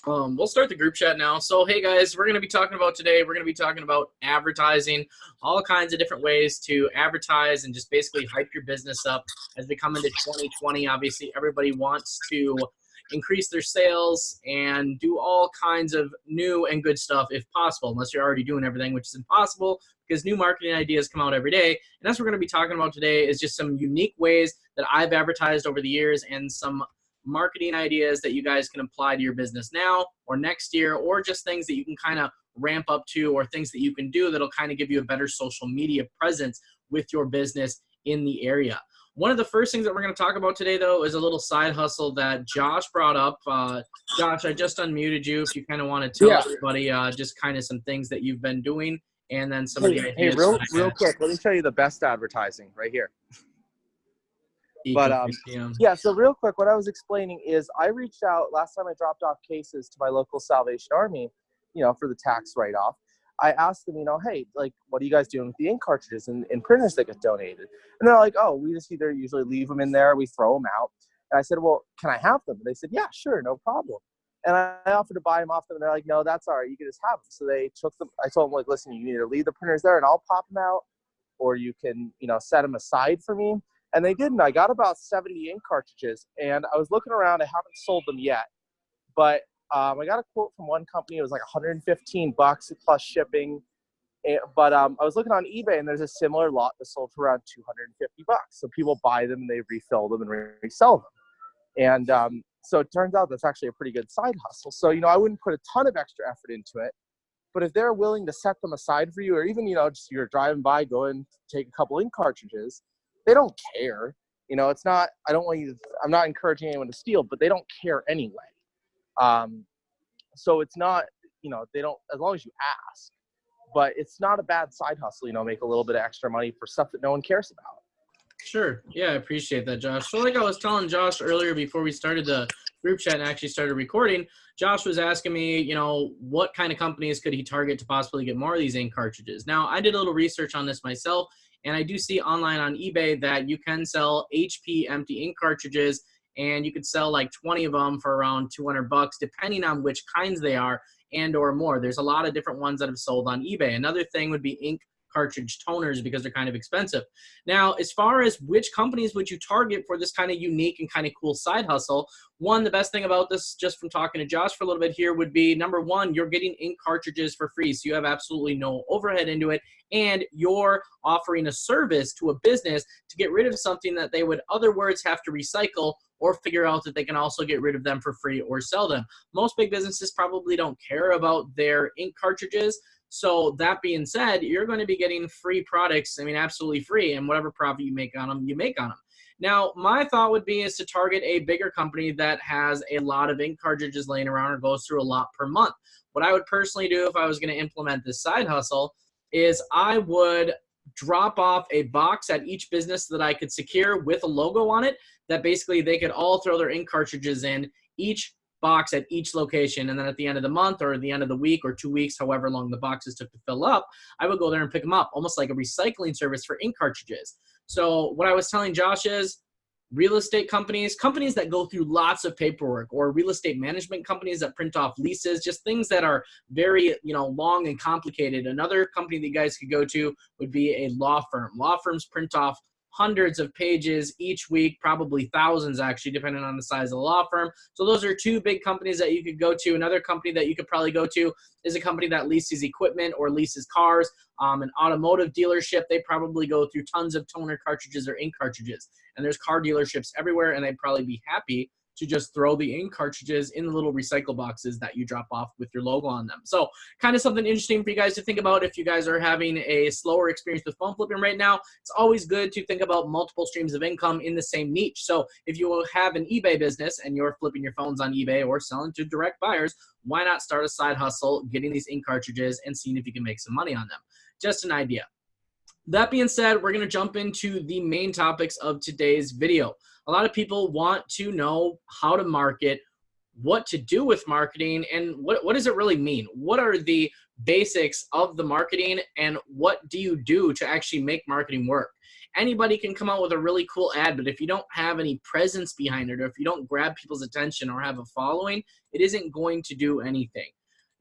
We'll start the group chat now. So, hey guys, we're going to be talking about today, we're going to be talking about advertising, all kinds of different ways to advertise and just basically hype your business up as we come into 2020. Obviously, everybody wants to increase their sales and do all kinds of new and good stuff if possible, unless you're already doing everything, which is impossible because new marketing ideas come out every day. And that's what we're going to be talking about today is just some unique ways that I've advertised over the years and some marketing ideas that you guys can apply to your business now or next year, or just things that you can kind of ramp up to, or things that you can do that'll kind of give you a better social media presence with your business in the area. One of the first things that we're going to talk about today, though, is a little side hustle that Josh brought up. Josh, I just unmuted you. If you kind of want to tell everybody just kind of some things that you've been doing, and then some of the ideas. Hey, real quick, let me show you the best advertising right here. But yeah, so real quick, what I was explaining is I reached out last time I dropped off cases to my local Salvation Army, for the tax write-off. I asked them, hey, like, what are you guys doing with the ink cartridges and printers that get donated? And they're like, oh, we just either usually leave them in there, we throw them out. And I said, well, can I have them? And they said, yeah, sure, no problem. And I offered to buy them off them, and they're like, no, that's all right, you can just have them. So they took them. I told them, like, listen, you can either leave the printers there and I'll pop them out, or you can, set them aside for me. And they didn't. I got about 70 ink cartridges, and I was looking around. I haven't sold them yet, but I got a quote from one company. It was like $115 plus shipping. But I was looking on eBay, and there's a similar lot that sold for around $250. So people buy them, and they refill them and resell them. And so it turns out that's actually a pretty good side hustle. So, I wouldn't put a ton of extra effort into it. But if they're willing to set them aside for you, or even, just you're driving by, go and take a couple ink cartridges, they don't care. It's not, I'm not encouraging anyone to steal, but they don't care anyway. So it's not, they don't, as long as you ask, but it's not a bad side hustle, make a little bit of extra money for stuff that no one cares about. Sure. Yeah, I appreciate that, Josh. So like I was telling Josh earlier before we started the group chat and actually started recording, Josh was asking me, what kind of companies could he target to possibly get more of these ink cartridges? Now, I did a little research on this myself, and I do see online on eBay that you can sell HP empty ink cartridges, and you could sell like 20 of them for around $200, depending on which kinds they are and or more. There's a lot of different ones that have sold on eBay. Another thing would be ink cartridge toners because they're kind of expensive. Now, as far as which companies would you target for this kind of unique and kind of cool side hustle, the best thing about this, just from talking to Josh for a little bit here, would be, number one, you're getting ink cartridges for free, so you have absolutely no overhead into it, and you're offering a service to a business to get rid of something that they would otherwise have to recycle, or figure out that they can also get rid of them for free or sell them. Most big businesses probably don't care about their ink cartridges. So that being said, you're going to be getting free products, absolutely free, and whatever profit you make on them, you make on them. Now, my thought would be is to target a bigger company that has a lot of ink cartridges laying around or goes through a lot per month. What I would personally do if I was going to implement this side hustle is I would drop off a box at each business that I could secure with a logo on it that basically they could all throw their ink cartridges in each box at each location, and then at the end of the month or the end of the week or 2 weeks, however long the boxes took to fill up, I would go there and pick them up, almost like a recycling service for ink cartridges. So what I was telling Josh is real estate companies that go through lots of paperwork, or real estate management companies that print off leases, just things that are very, long and complicated. Another company that you guys could go to would be a law firm. Law firms print off hundreds of pages each week, probably thousands actually, depending on the size of the law firm. So those are two big companies that you could go to. Another company that you could probably go to is a company that leases equipment or leases cars. An automotive dealership, they probably go through tons of toner cartridges or ink cartridges. And there's car dealerships everywhere, and they'd probably be happy to just throw the ink cartridges in the little recycle boxes that you drop off with your logo on them. So kind of something interesting for you guys to think about if you guys are having a slower experience with phone flipping right now. It's always good to think about multiple streams of income in the same niche. So if you have an eBay business and you're flipping your phones on eBay or selling to direct buyers, why not start a side hustle, getting these ink cartridges and seeing if you can make some money on them? Just an idea. That being said, we're going to jump into the main topics of today's video. A lot of people want to know how to market, what to do with marketing, and what does it really mean? What are the basics of the marketing, and what do you do to actually make marketing work? Anybody can come out with a really cool ad, but if you don't have any presence behind it, or if you don't grab people's attention or have a following, it isn't going to do anything.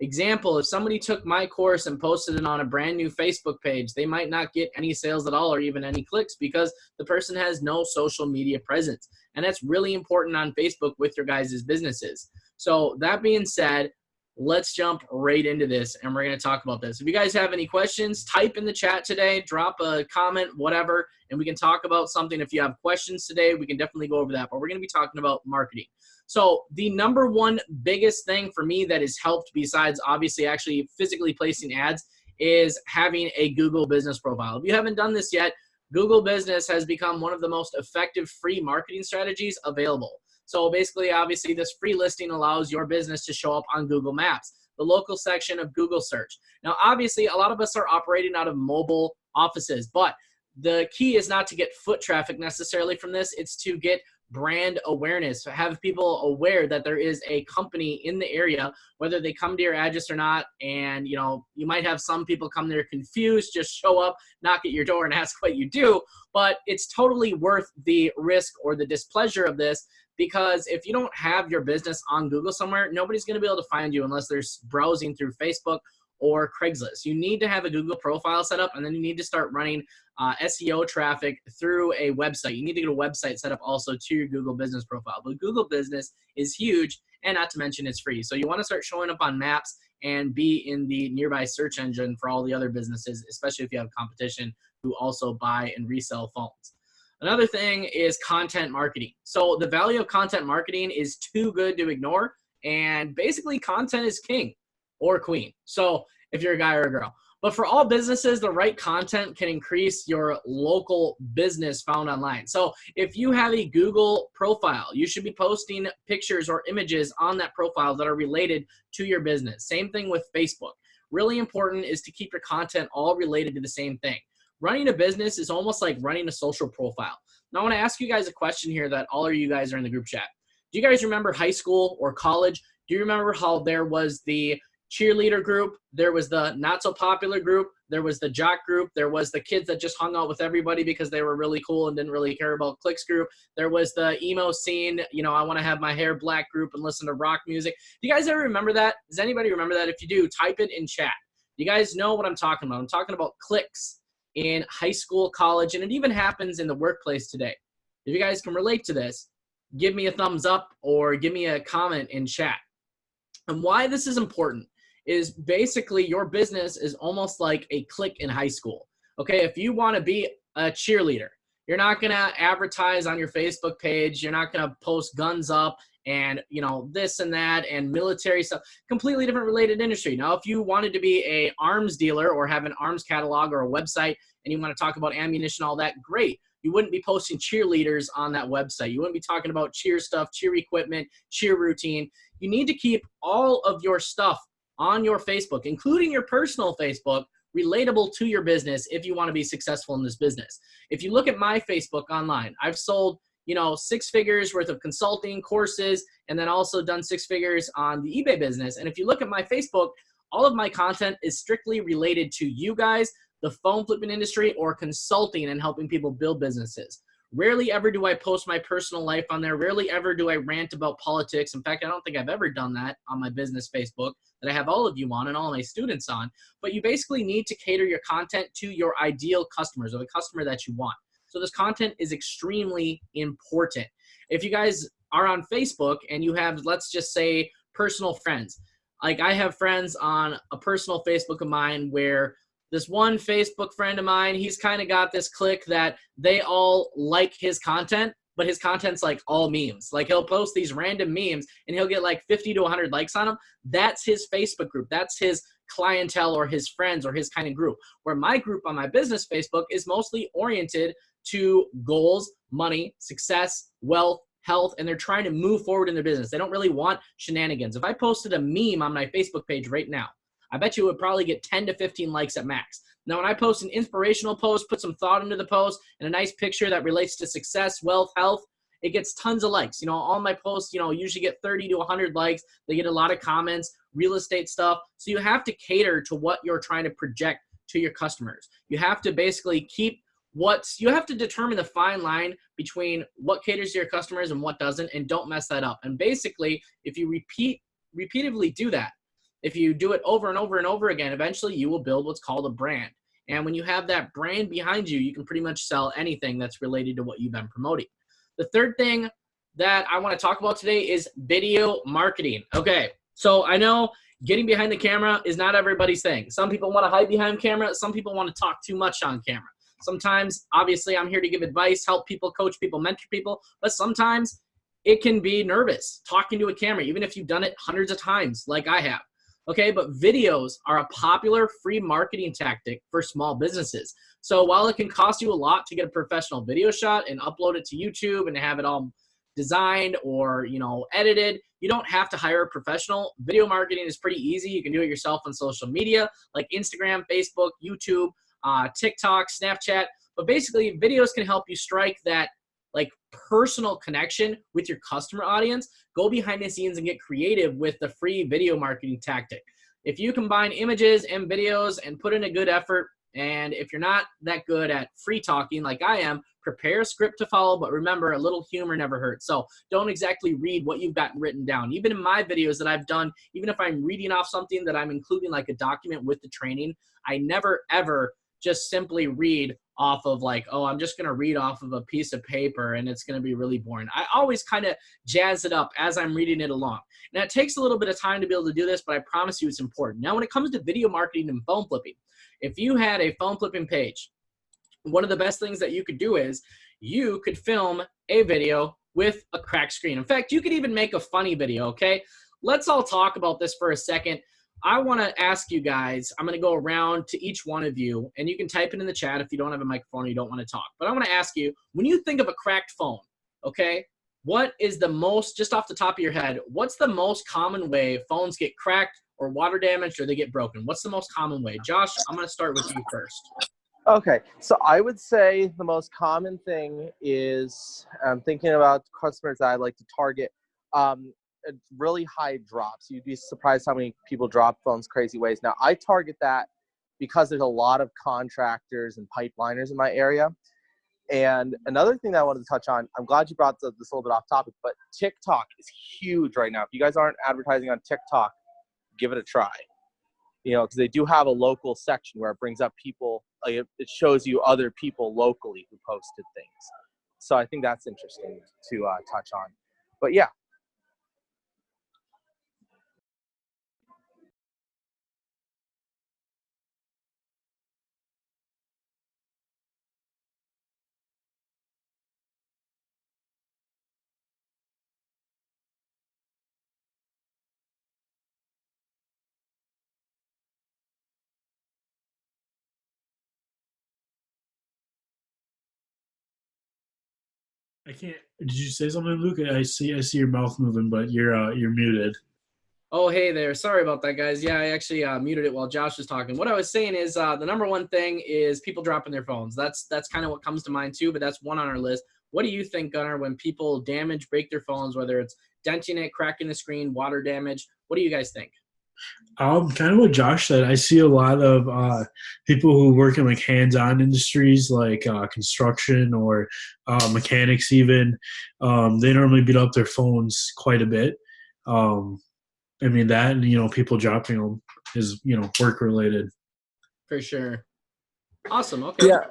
Example, if somebody took my course and posted it on a brand new Facebook page, they might not get any sales at all or even any clicks because the person has no social media presence. And that's really important on Facebook with your guys' businesses. So that being said, let's jump right into this and we're going to talk about this. If you guys have any questions, type in the chat today, drop a comment, whatever, and we can talk about something. If you have questions today, we can definitely go over that, but we're going to be talking about marketing. So the number one biggest thing for me that has helped, besides obviously actually physically placing ads, is having a Google business profile. If you haven't done this yet, Google Business has become one of the most effective free marketing strategies available. So basically, obviously, this free listing allows your business to show up on Google Maps, the local section of Google search. Now, obviously, a lot of us are operating out of mobile offices, but the key is not to get foot traffic necessarily from this. It's to get brand awareness, have people aware that there is a company in the area, whether they come to your address or not. And you know, you might have some people come there confused, just show up, knock at your door and ask what you do, but it's totally worth the risk or the displeasure of this, because if you don't have your business on Google somewhere, nobody's going to be able to find you unless they're browsing through Facebook or Craigslist. You need to have a Google profile set up, and then you need to start running SEO traffic through a website. You need to get a website set up also to your Google business profile. But Google business is huge, and not to mention it's free. So you want to start showing up on maps and be in the nearby search engine for all the other businesses, especially if you have competition who also buy and resell phones. Another thing is content marketing. So the value of content marketing is too good to ignore, and basically content is king or queen. So if you're a guy or a girl. But for all businesses, the right content can increase your local business found online. So if you have a Google profile, you should be posting pictures or images on that profile that are related to your business. Same thing with Facebook. Really important is to keep your content all related to the same thing. Running a business is almost like running a social profile. Now I want to ask you guys a question here that all of you guys are in the group chat. Do you guys remember high school or college? Do you remember how there was the cheerleader group, there was the not so popular group, there was the jock group, there was the kids that just hung out with everybody because they were really cool and didn't really care about clicks group, there was the emo scene, you know, I want to have my hair black group and listen to rock music. Do you guys ever remember that? Does anybody remember that? If you do, type it in chat. You guys know what I'm talking about. I'm talking about cliques in high school, college, and it even happens in the workplace today. If you guys can relate to this, give me a thumbs up or give me a comment in chat. And why this is important is basically your business is almost like a clique in high school. Okay, if you want to be a cheerleader, you're not going to advertise on your Facebook page. You're not going to post guns up and, you know, this and that and military stuff. Completely different related industry. Now, if you wanted to be a arms dealer or have an arms catalog or a website and you want to talk about ammunition, all that, great. You wouldn't be posting cheerleaders on that website. You wouldn't be talking about cheer stuff, cheer equipment, cheer routine. You need to keep all of your stuff on your Facebook, including your personal Facebook, relatable to your business if you want to be successful in this business. If you look at my Facebook online, I've sold, you know, 6 figures worth of consulting courses and then also done 6 figures on the eBay business. And if you look at my Facebook, all of my content is strictly related to you guys, the phone flipping industry, or consulting and helping people build businesses. Rarely ever do I post my personal life on there. Rarely ever do I rant about politics. In fact, I don't think I've ever done that on my business Facebook that I have all of you on and all my students on. But you basically need to cater your content to your ideal customers or the customer that you want. So this content is extremely important. If you guys are on Facebook and you have, let's just say, personal friends. Like I have friends on a personal Facebook of mine where this one Facebook friend of mine, he's kind of got this clique that they all like his content, but his content's like all memes. Like he'll post these random memes and he'll get like 50 to 100 likes on them. That's his Facebook group. That's his clientele or his friends or his kind of group. Where my group on my business Facebook is mostly oriented to goals, money, success, wealth, health, and they're trying to move forward in their business. They don't really want shenanigans. If I posted a meme on my Facebook page right now, I bet you it would probably get 10 to 15 likes at max. Now, when I post an inspirational post, put some thought into the post, and a nice picture that relates to success, wealth, health, it gets tons of likes. You know, all my posts, you know, usually get 30 to 100 likes. They get a lot of comments, real estate stuff. So you have to cater to what you're trying to project to your customers. You have to basically keep you have to determine the fine line between what caters to your customers and what doesn't, and don't mess that up. And basically, if you repeatedly do that, if you do it over and over and over again, eventually you will build what's called a brand. And when you have that brand behind you, you can pretty much sell anything that's related to what you've been promoting. The third thing that I want to talk about today is video marketing. Okay, so I know getting behind the camera is not everybody's thing. Some people want to hide behind camera. Some people want to talk too much on camera. Sometimes, obviously, I'm here to give advice, help people, coach people, mentor people, but sometimes it can be nervous talking to a camera, even if you've done it hundreds of times like I have. Okay, but videos are a popular free marketing tactic for small businesses. So while it can cost you a lot to get a professional video shot and upload it to YouTube and have it all designed or, edited, you don't have to hire a professional. Video marketing is pretty easy. You can do it yourself on social media like Instagram, Facebook, YouTube, TikTok, Snapchat. But basically, videos can help you strike that personal connection with your customer audience. Go behind the scenes and get creative with the free video marketing tactic. If you combine images and videos and put in a good effort, and if you're not that good at free talking like I am, prepare a script to follow, but remember, a little humor never hurts. So don't exactly read what you've got written down. Even in my videos that I've done, even if I'm reading off something that I'm including like a document with the training, I never ever just simply read off of I'm just going to read off of a piece of paper and it's going to be really boring. I always kind of jazz it up as I'm reading it along. Now, it takes a little bit of time to be able to do this, but I promise you it's important. Now, when it comes to video marketing and phone flipping, if you had a phone flipping page, one of the best things that you could do is you could film a video with a cracked screen. In fact, you could even make a funny video, okay? Let's all talk about this for a second. I want to ask you guys, I'm going to go around to each one of you, and you can type it in the chat if you don't have a microphone or you don't want to talk. But I want to ask you, when you think of a cracked phone, okay, what is the most, just off the top of your head, what's the most common way phones get cracked or water damaged or they get broken? What's the most common way? Josh, I'm going to start with you first. Okay, so I would say the most common thing is, I'm thinking about customers that I like to target, really high drops. You'd be surprised how many people drop phones crazy ways. Now, I target that because there's a lot of contractors and pipeliners in my area. And another thing that I wanted to touch on, I'm glad you brought this a little bit off topic, but TikTok is huge right now. If you guys aren't advertising on TikTok, give it a try. Because they do have a local section where it brings up people, it shows you other people locally who posted things. So I think that's interesting to touch on. But yeah. I can't. Did you say something, Luke? I see your mouth moving, but you're muted. Oh, hey there. Sorry about that, guys. Yeah, I actually muted it while Josh was talking. What I was saying is the number one thing is people dropping their phones. That's kind of what comes to mind too, but that's one on our list. What do you think, Gunnar, when people break their phones, whether it's denting it, cracking the screen, water damage? What do you guys think? Kind of what Josh said. I see a lot of people who work in hands-on industries like construction or mechanics even. They normally beat up their phones quite a bit. That and, people dropping them is, work related. For sure. Awesome. Okay. Yeah.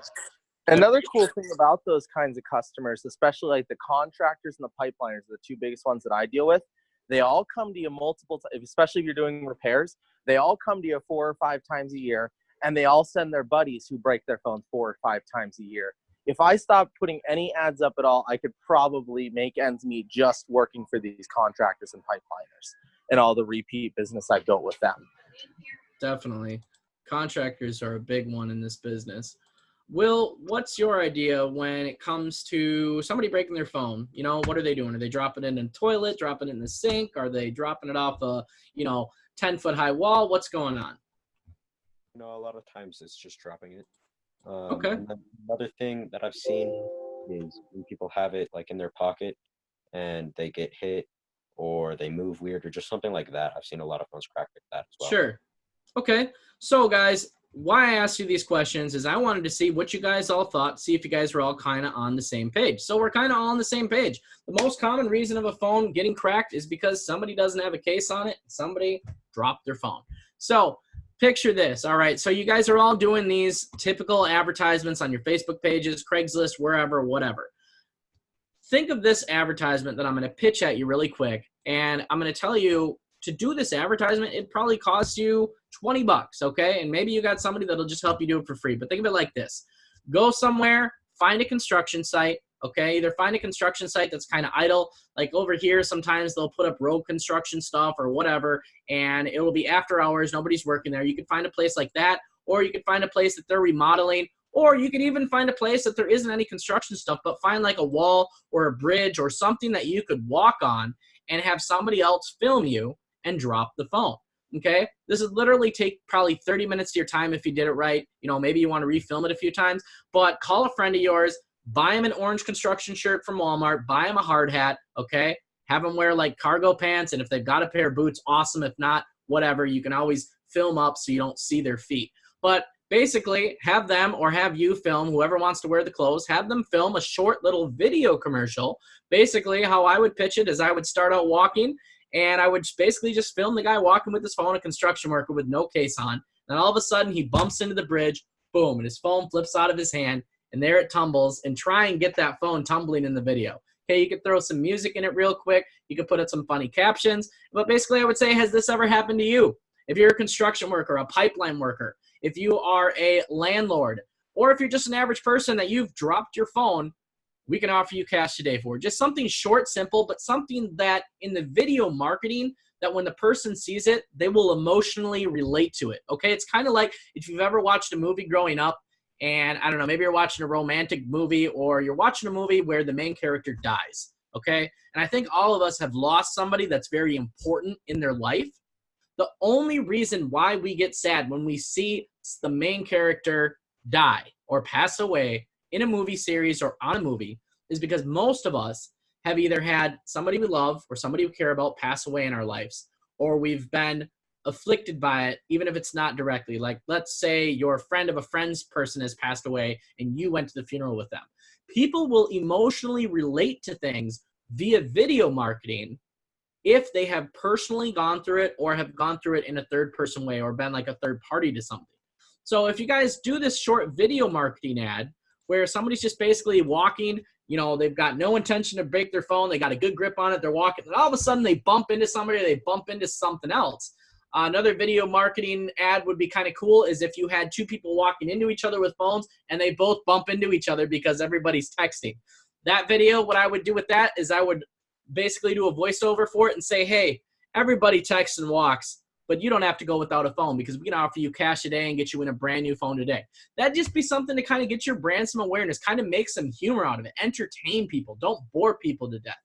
Another cool thing about those kinds of customers, especially like the contractors and the pipeliners, the two biggest ones that I deal with, they all come to you multiple times, especially if you're doing repairs. They all come to you 4 or 5 times a year, and they all send their buddies who break their phones 4 or 5 times a year. If I stopped putting any ads up at all, I could probably make ends meet just working for these contractors and pipeliners and all the repeat business I've built with them. Definitely. Contractors are a big one in this business. Will, what's your idea when it comes to somebody breaking their phone? What are they doing? Are they dropping it in a toilet, dropping it in the sink? Are they dropping it off a, 10-foot high wall? What's going on? A lot of times it's just dropping it. Okay. And then another thing that I've seen is when people have it in their pocket and they get hit or they move weird or just something like that. I've seen a lot of phones crack like that as well. Sure. Okay. So guys, why I asked you these questions is I wanted to see what you guys all thought, see if you guys were all kind of on the same page. So we're kind of all on the same page. The most common reason of a phone getting cracked is because somebody doesn't have a case on it. Somebody dropped their phone. So picture this. All right. So you guys are all doing these typical advertisements on your Facebook pages, Craigslist, wherever, whatever. Think of this advertisement that I'm going to pitch at you really quick. And I'm going to tell you, to do this advertisement, it probably costs you $20, okay? And maybe you got somebody that'll just help you do it for free. But think of it like this. Go somewhere, find a construction site, okay? Either find a construction site that's kind of idle. Like over here, sometimes they'll put up road construction stuff or whatever, and it will be after hours. Nobody's working there. You could find a place like that, or you could find a place that they're remodeling, or you could even find a place that there isn't any construction stuff, but find like a wall or a bridge or something that you could walk on and have somebody else film you and drop the phone, okay? This would literally take probably 30 minutes of your time if you did it right. You know, maybe you want to refilm it a few times, but call a friend of yours, buy him an orange construction shirt from Walmart, buy him a hard hat, okay? Have them wear like cargo pants, and if they've got a pair of boots, awesome. If not, whatever. You can always film up so you don't see their feet. But basically, have them or have you film, whoever wants to wear the clothes, have them film a short little video commercial. Basically, how I would pitch it is I would start out walking, and I would basically just film the guy walking with his phone, a construction worker with no case on. And all of a sudden, he bumps into the bridge, boom, and his phone flips out of his hand, and there it tumbles, and try and get that phone tumbling in the video. Okay, you could throw some music in it real quick. You could put in some funny captions. But basically, I would say, has this ever happened to you? If you're a construction worker, a pipeline worker, if you are a landlord, or if you're just an average person that you've dropped your phone, we can offer you cash today for just something short, simple, but something that in the video marketing, that when the person sees it, they will emotionally relate to it. Okay, it's kind of like if you've ever watched a movie growing up, and I don't know, maybe you're watching a romantic movie, or you're watching a movie where the main character dies. Okay, and I think all of us have lost somebody that's very important in their life. The only reason why we get sad when we see the main character die or pass away in a movie series or on a movie is because most of us have either had somebody we love or somebody we care about pass away in our lives, or we've been afflicted by it, even if it's not directly. Like, let's say your friend of a friend's person has passed away and you went to the funeral with them. People will emotionally relate to things via video marketing if they have personally gone through it or have gone through it in a third-person way or been like a third party to something. So if you guys do this short video marketing ad where somebody's just basically walking, you know, they've got no intention to break their phone, they got a good grip on it, they're walking, and all of a sudden they bump into somebody, they bump into something else. Another video marketing ad would be kind of cool is if you had two people walking into each other with phones and they both bump into each other because everybody's texting. That video, what I would do with that is I would basically do a voiceover for it and say, hey, everybody texts and walks, but you don't have to go without a phone because we can offer you cash today and get you in a brand new phone today. That'd just be something to kind of get your brand some awareness, kind of make some humor out of it, entertain people, don't bore people to death.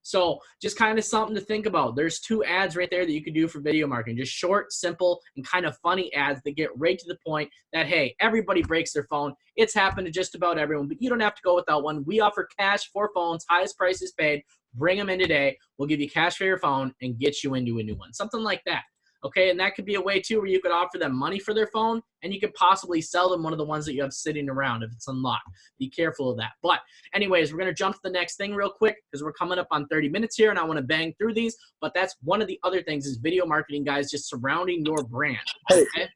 So just kind of something to think about. There's two ads right there that you could do for video marketing, just short, simple, and kind of funny ads that get right to the point that, hey, everybody breaks their phone. It's happened to just about everyone, but you don't have to go without one. We offer cash for phones, highest prices paid. Bring them in today. We'll give you cash for your phone and get you into a new one. Something like that. Okay, and that could be a way too where you could offer them money for their phone and you could possibly sell them one of the ones that you have sitting around if it's unlocked. Be careful of that. But anyways, we're going to jump to the next thing real quick because we're coming up on 30 minutes here and I want to bang through these. But that's one of the other things is video marketing, guys, just surrounding your brand. Okay? Hey,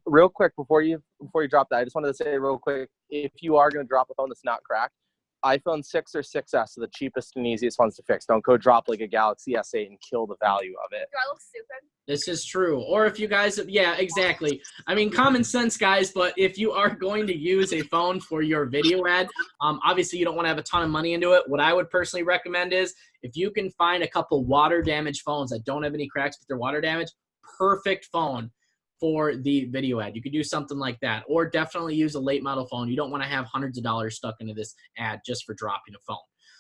real quick before you drop that, I just wanted to say real quick, if you are going to drop a phone that's not cracked, iPhone 6 or 6S are the cheapest and easiest ones to fix. Don't go drop like a Galaxy S8 and kill the value of it. Do I look stupid? This is true. Or if you guys, yeah, exactly. I mean, common sense, guys, but if you are going to use a phone for your video ad, obviously you don't want to have a ton of money into it. What I would personally recommend is if you can find a couple water damaged phones that don't have any cracks but they're water damaged, perfect phone for the video ad. You could do something like that, or definitely use a late model phone. You don't want to have hundreds of dollars stuck into this ad just for dropping a phone.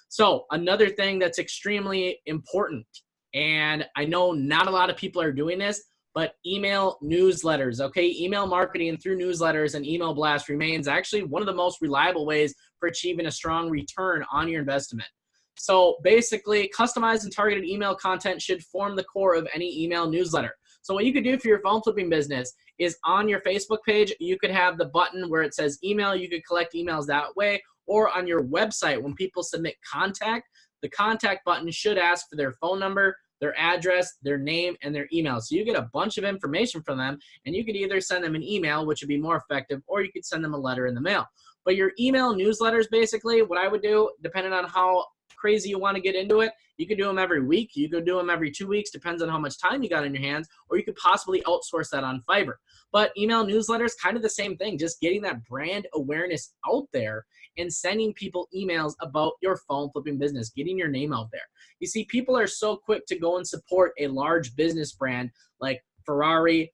So another thing that's extremely important, and I know not a lot of people are doing this, but email newsletters, okay? Email marketing through newsletters and email blast remains actually one of the most reliable ways for achieving a strong return on your investment. So basically, customized and targeted email content should form the core of any email newsletter. So what you could do for your phone flipping business is on your Facebook page, you could have the button where it says email. You could collect emails that way. Or on your website, when people submit contact, the contact button should ask for their phone number, their address, their name, and their email. So you get a bunch of information from them, and you could either send them an email, which would be more effective, or you could send them a letter in the mail. But your email newsletters, basically, what I would do, depending on how crazy you want to get into it, you could do them every week. You could do them every 2 weeks, depends on how much time you got in your hands, or you could possibly outsource that on Fiverr. But email newsletters, kind of the same thing, just getting that brand awareness out there and sending people emails about your phone flipping business, getting your name out there. You see, people are so quick to go and support a large business brand like Ferrari,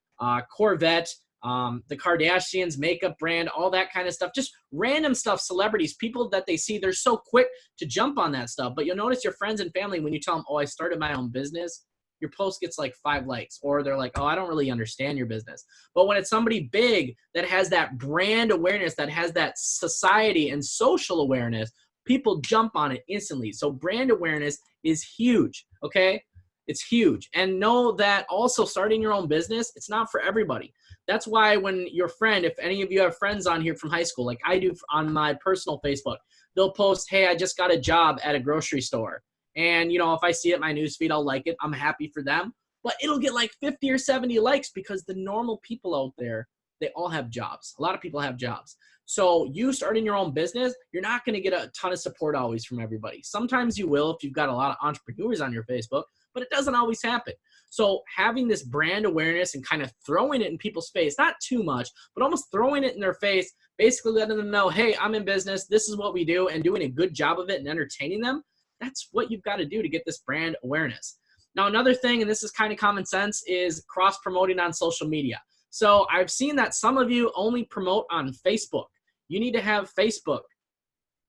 Corvette, the Kardashians, makeup brand, all that kind of stuff, just random stuff, celebrities, people that they see, they're so quick to jump on that stuff. But you'll notice your friends and family, when you tell them, oh, I started my own business, your post gets like 5 likes, or they're like, oh, I don't really understand your business. But when it's somebody big that has that brand awareness, that has that society and social awareness, people jump on it instantly. So brand awareness is huge, okay? It's huge. And know that also starting your own business, it's not for everybody. That's why when your friend, if any of you have friends on here from high school, like I do on my personal Facebook, they'll post, hey, I just got a job at a grocery store. And, you know, if I see it in my newsfeed, I'll like it. I'm happy for them. But it'll get like 50 or 70 likes because the normal people out there, they all have jobs. A lot of people have jobs. So you starting your own business, you're not going to get a ton of support always from everybody. Sometimes you will if you've got a lot of entrepreneurs on your Facebook, but it doesn't always happen. So having this brand awareness and kind of throwing it in people's face, not too much, but almost throwing it in their face, basically letting them know, hey, I'm in business, this is what we do, and doing a good job of it and entertaining them, that's what you've got to do to get this brand awareness. Now, another thing, and this is kind of common sense, is cross-promoting on social media. So I've seen that some of you only promote on Facebook. You need to have Facebook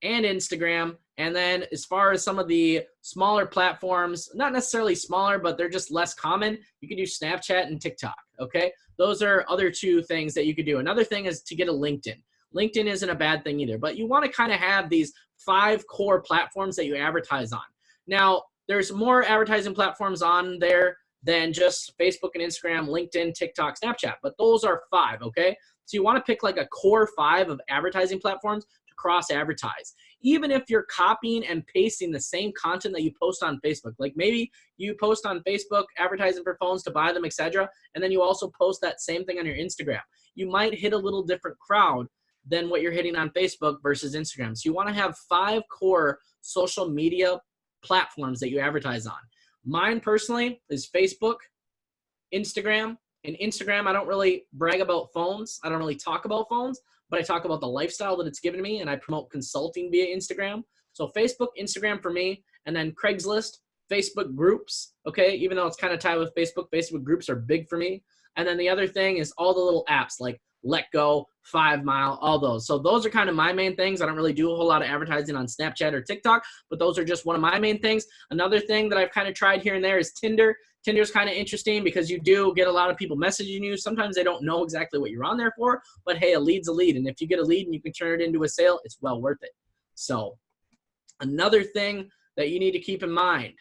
and Instagram. And then as far as some of the smaller platforms, not necessarily smaller, but they're just less common, you can do Snapchat and TikTok, okay? Those are other 2 things that you could do. Another thing is to get a LinkedIn. LinkedIn isn't a bad thing either, but you want to kind of have these 5 core platforms that you advertise on. Now, there's more advertising platforms on there than just Facebook and Instagram, LinkedIn, TikTok, Snapchat, but those are 5, okay? So you want to pick like a core 5 of advertising platforms to cross-advertise. Even if you're copying and pasting the same content that you post on Facebook, like maybe you post on Facebook advertising for phones to buy them, etc., and then you also post that same thing on your Instagram. You might hit a little different crowd than what you're hitting on Facebook versus Instagram. So you want to have 5 core social media platforms that you advertise on. Mine personally is Facebook, Instagram. In Instagram, I don't really brag about phones. I don't really talk about phones, but I talk about the lifestyle that it's given me, and I promote consulting via Instagram. So Facebook, Instagram for me, and then Craigslist, Facebook groups, okay? Even though it's kind of tied with Facebook, Facebook groups are big for me. And then the other thing is all the little apps like Let Go, 5 Mile, all those. So those are kind of my main things. I don't really do a whole lot of advertising on Snapchat or TikTok, but those are just one of my main things. Another thing that I've kind of tried here and there is Tinder. Tinder's kind of interesting because you do get a lot of people messaging you. Sometimes they don't know exactly what you're on there for, but hey, a lead's a lead. And if you get a lead and you can turn it into a sale, it's well worth it. So another thing that you need to keep in mind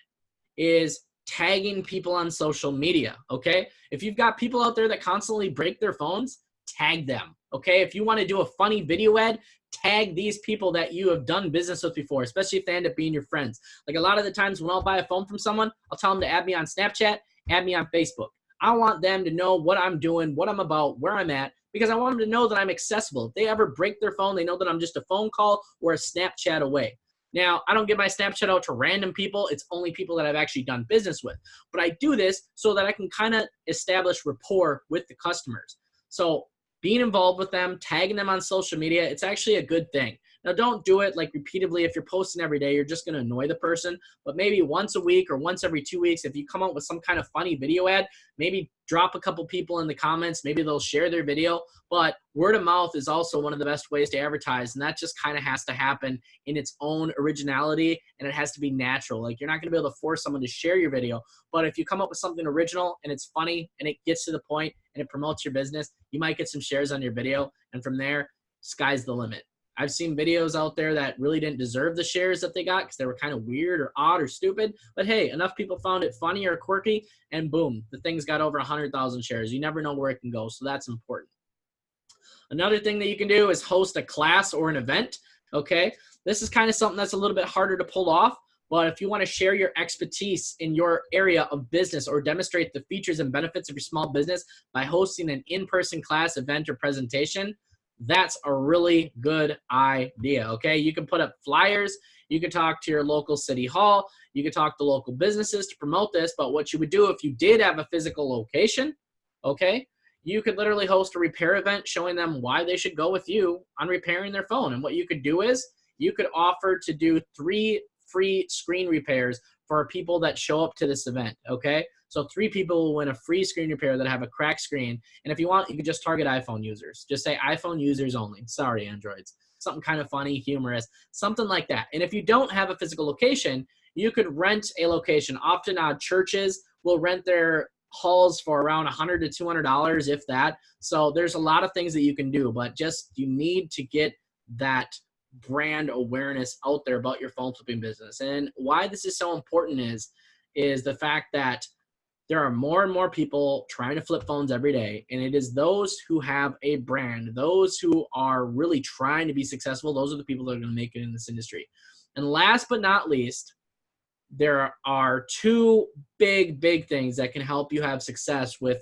is tagging people on social media, okay? If you've got people out there that constantly break their phones, tag them, okay? If you want to do a funny video ad, tag these people that you have done business with before, especially if they end up being your friends. Like a lot of the times when I'll buy a phone from someone, I'll tell them to add me on Snapchat, add me on Facebook. I want them to know what I'm doing, what I'm about, where I'm at, because I want them to know that I'm accessible. If they ever break their phone, they know that I'm just a phone call or a Snapchat away. Now, I don't give my Snapchat out to random people. It's only people that I've actually done business with. But I do this so that I can kind of establish rapport with the customers. So being involved with them, tagging them on social media, it's actually a good thing. Now, don't do it like repeatedly. If you're posting every day, you're just going to annoy the person. But maybe once a week or once every 2 weeks, if you come up with some kind of funny video ad, maybe drop a couple people in the comments. Maybe they'll share their video. But word of mouth is also one of the best ways to advertise. And that just kind of has to happen in its own originality. And it has to be natural. Like, you're not going to be able to force someone to share your video. But if you come up with something original and it's funny and it gets to the point and it promotes your business, you might get some shares on your video. And from there, sky's the limit. I've seen videos out there that really didn't deserve the shares that they got because they were kind of weird or odd or stupid. But hey, enough people found it funny or quirky, and boom, the thing's got over 100,000 shares. You never know where it can go, so that's important. Another thing that you can do is host a class or an event, okay? This is kind of something that's a little bit harder to pull off, but if you want to share your expertise in your area of business or demonstrate the features and benefits of your small business by hosting an in-person class, event, or presentation, that's a really good idea, okay? You can put up flyers, you can talk to your local city hall, you can talk to local businesses to promote this, but what you would do if you did have a physical location, okay, you could literally host a repair event showing them why they should go with you on repairing their phone. And what you could do is you could offer to do 3 free screen repairs for people that show up to this event, okay? So 3 people will win a free screen repair that have a cracked screen. And if you want, you could just target iPhone users. Just say iPhone users only. Sorry, Androids. Something kind of funny, humorous, something like that. And if you don't have a physical location, you could rent a location. Often churches will rent their halls for around $100 to $200, if that. So there's a lot of things that you can do, but just you need to get that brand awareness out there about your phone flipping business. And why this is so important is the fact that there are more and more people trying to flip phones every day, and it is those who have a brand, those who are really trying to be successful, those are the people that are going to make it in this industry. And last but not least, there are 2 big things that can help you have success with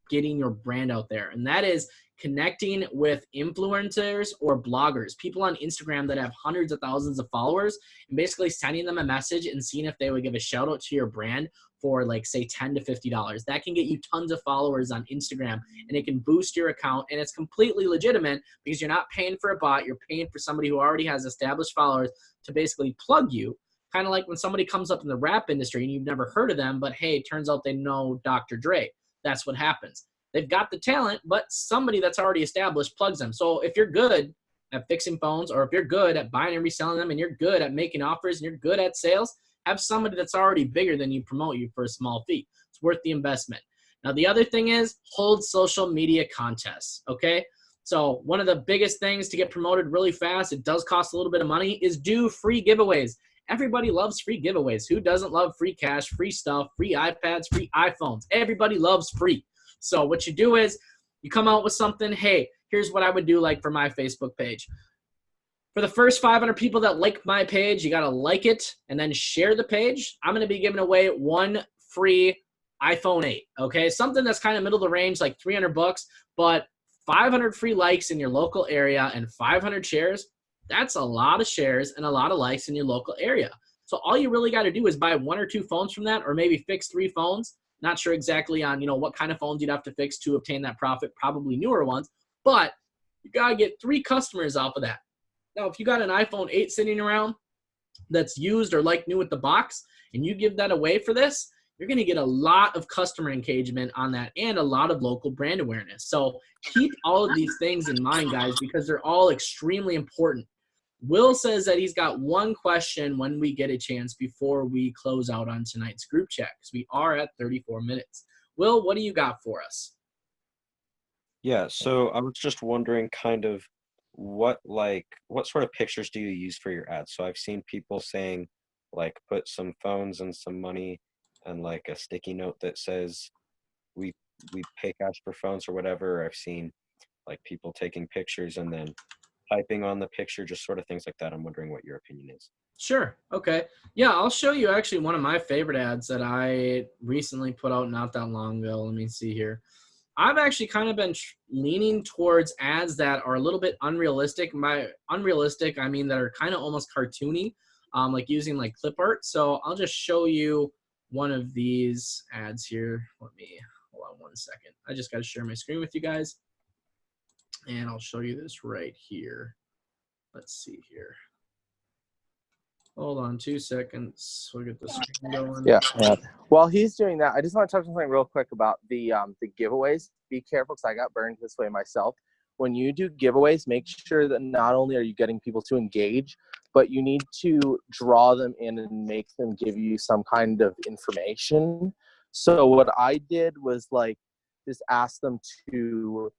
getting your brand out there. And that is connecting with influencers or bloggers, people on Instagram that have hundreds of thousands of followers, and basically sending them a message and seeing if they would give a shout out to your brand for like say $10 to $50. That can get you tons of followers on Instagram, and it can boost your account, and it's completely legitimate because you're not paying for a bot, you're paying for somebody who already has established followers to basically plug you. Kind of like when somebody comes up in the rap industry and you've never heard of them, but hey, it turns out they know Dr. Dre. That's what happens. They've got the talent, but somebody that's already established plugs them. So if you're good at fixing phones, or if you're good at buying and reselling them, and you're good at making offers, and you're good at sales, have somebody that's already bigger than you promote you for a small fee. It's worth the investment. Now, the other thing is hold social media contests, okay? So one of the biggest things to get promoted really fast, it does cost a little bit of money, is do free giveaways. Everybody loves free giveaways. Who doesn't love free cash, free stuff, free iPads, free iPhones? Everybody loves free. So what you do is you come out with something. Hey, here's what I would do like for my Facebook page. For the first 500 people that like my page, you got to like it and then share the page. I'm going to be giving away 1 free iPhone 8, okay? Something that's kind of middle of the range, like $300, but 500 free likes in your local area and 500 shares, that's a lot of shares and a lot of likes in your local area. So all you really got to do is buy 1 or 2 phones from that, or maybe fix 3 phones. Not sure exactly on, what kind of phones you'd have to fix to obtain that profit, probably newer ones, but you got to get 3 customers off of that. Now, if you got an iPhone 8 sitting around that's used or like new with the box, and you give that away for this, you're going to get a lot of customer engagement on that and a lot of local brand awareness. So keep all of these things in mind, guys, because they're all extremely important. Will says that he's got 1 question when we get a chance before we close out on tonight's group chat, because we are at 34 minutes. Will, what do you got for us? Yeah, so I was just wondering kind of what sort of pictures do you use for your ads? So I've seen people saying like put some phones and some money and like a sticky note that says we pay cash for phones or whatever. I've seen like people taking pictures and then typing on the picture, just sort of things like that. I'm wondering what your opinion is. Sure. Okay. Yeah, I'll show you actually one of my favorite ads that I recently put out not that long ago. Let me see here. I've actually kind of been leaning towards ads that are a little bit unrealistic. By unrealistic, I mean that are kind of almost cartoony, like using like clip art. So I'll just show you one of these ads here. Hold on 1 second. I just got to share my screen with you guys. And I'll show you this right here. Let's see here. Hold on 2 seconds. We'll get this going. Yeah. While he's doing that, I just want to touch on something real quick about the giveaways. Be careful, because I got burned this way myself. When you do giveaways, make sure that not only are you getting people to engage, but you need to draw them in and make them give you some kind of information. So what I did was like just ask them to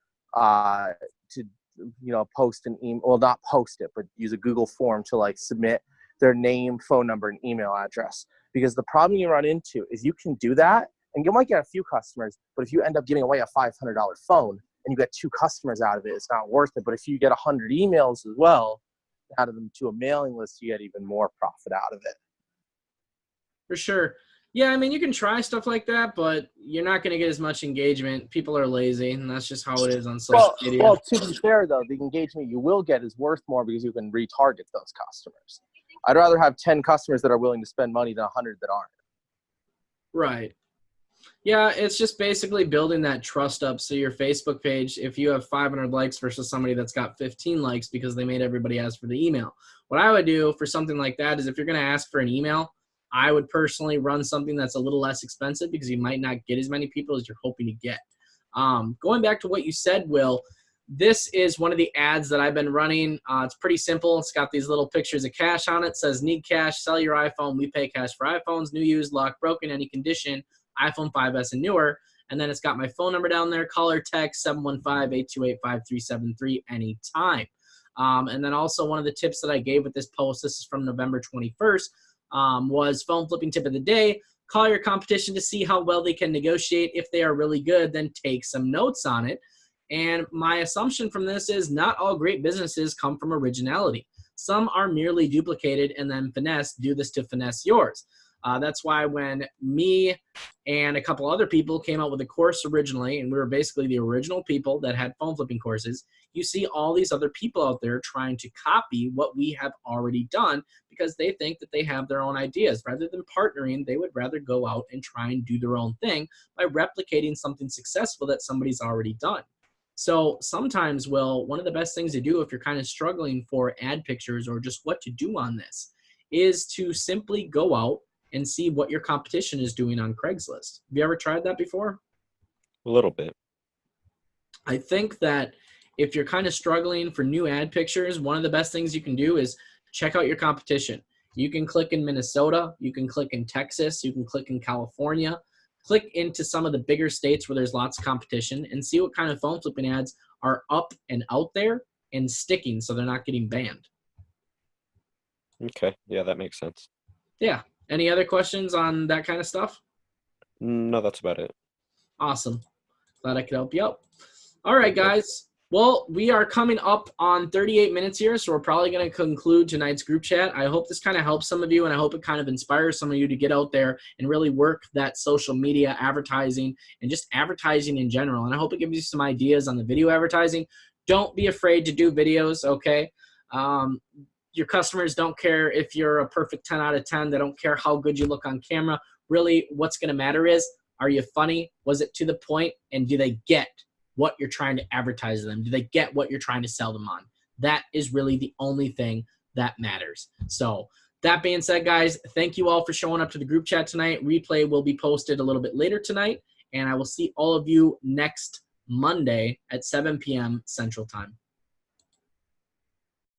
post an email, well, not post it, but use a Google form to like submit their name, phone number, and email address. Because the problem you run into is you can do that and you might get a few customers, but if you end up giving away a $500 phone and you get 2 customers out of it, it's not worth it. But if you get 100 emails as well, out of them to a mailing list, you get even more profit out of it. For sure. Yeah, I mean, you can try stuff like that, but you're not going to get as much engagement. People are lazy, and that's just how it is on social media. Well, to be fair, though, the engagement you will get is worth more because you can retarget those customers. I'd rather have 10 customers that are willing to spend money than 100 that aren't. Right. Yeah, it's just basically building that trust up. So your Facebook page, if you have 500 likes versus somebody that's got 15 likes because they made everybody ask for the email. What I would do for something like that is if you're going to ask for an email, I would personally run something that's a little less expensive because you might not get as many people as you're hoping to get. Going back to what you said, Will, this is one of the ads that I've been running. It's pretty simple. It's got these little pictures of cash on it. It says, need cash, sell your iPhone. We pay cash for iPhones, new, used, locked, broken, any condition, iPhone 5S and newer. And then it's got my phone number down there, call or text 715-828-5373 anytime. And then also one of the tips that I gave with this post, this is from November 21st, was phone flipping tip of the day. Call your competition to see how well they can negotiate. If they are really good, then take some notes on it. And my assumption from this is not all great businesses come from originality. Some are merely duplicated and then do this to finesse yours. That's why when me and a couple other people came out with a course originally, and we were basically the original people that had phone flipping courses, you see all these other people out there trying to copy what we have already done because they think that they have their own ideas. Rather than partnering, they would rather go out and try and do their own thing by replicating something successful that somebody's already done. So sometimes, Will, one of the best things to do if you're kind of struggling for ad pictures or just what to do on this is to simply go out and see what your competition is doing on Craigslist. Have you ever tried that before? A little bit. I think that if you're kind of struggling for new ad pictures, one of the best things you can do is check out your competition. You can click in Minnesota, you can click in Texas, you can click in California, click into some of the bigger states where there's lots of competition and see what kind of phone flipping ads are up and out there and sticking so they're not getting banned. Okay. Yeah, that makes sense. Yeah. Any other questions on that kind of stuff? No, that's about it. Awesome. Glad I could help you out. All right, guys. Well, we are coming up on 38 minutes here, so we're probably going to conclude tonight's group chat. I hope this kind of helps some of you, and I hope it kind of inspires some of you to get out there and really work that social media advertising and just advertising in general. And I hope it gives you some ideas on the video advertising. Don't be afraid to do videos, okay? Your customers don't care if you're a perfect 10 out of 10. They don't care how good you look on camera. Really, what's going to matter is, are you funny? Was it to the point? And do they get what you're trying to advertise to them? Do they get what you're trying to sell them on? That is really the only thing that matters. So that being said, guys, thank you all for showing up to the group chat tonight. Replay will be posted a little bit later tonight, and I will see all of you next Monday at 7 p.m. Central Time.